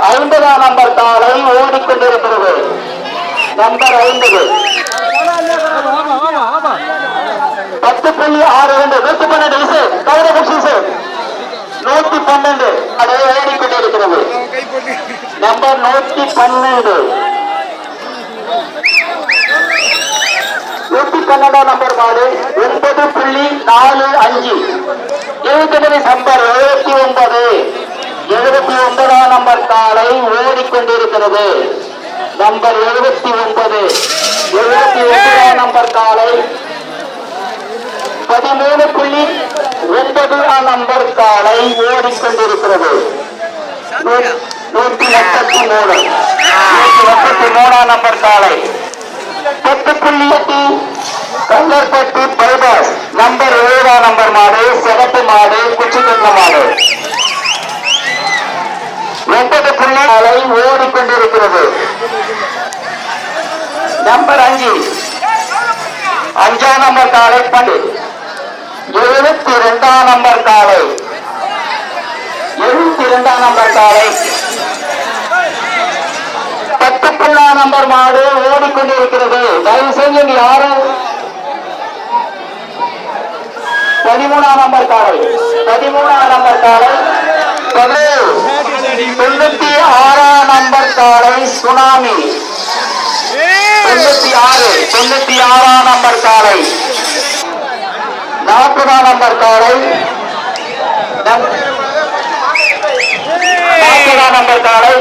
50ஆம் number காலை ஓடிக்கொண்டிருக்கிறது. Number 50 10.62 112 கௌரவ 112 அதை ஓடிக்கொண்டிருக்கிறது. நம்பர் 112 112 நம்பர் மாடு 9.45 நம்பர் 79ஆம் நம்பர் காலை ஓடிக்கொண்டிருக்கிறது. நம்பர் 79ஆம் நம்பர் காலை 13.9ஆம் நம்பர் காலை ஓடிக்கொண்டிருக்கிறது. 133ஆம் நம்பர் காலை 10.8 கல்லற்பட்டி பைபாஸ் நம்பர் 7ஆம் நம்பர் மாடு சிகப்பு மாடு குச்சிக்கட்ட மாடு 9 காலை ஓடிக்கொண்டிருக்கிறது. நம்பர் 5ஆம் நம்பர் காலை 72ஆம் நம்பர் காலை 72ஆம் நம்பர் காலை 10 நம்பர் மாடு ஓடிக்கொண்டிருக்கிறது. தயவு செஞ்சு யாரும் 13ஆம் நம்பர் காலை 96ஆம் நம்பர் காலை சுனாமி 96ஆம் நம்பர் காலை 40ஆம் நம்பர் காலை 40ஆம் நம்பர் காலை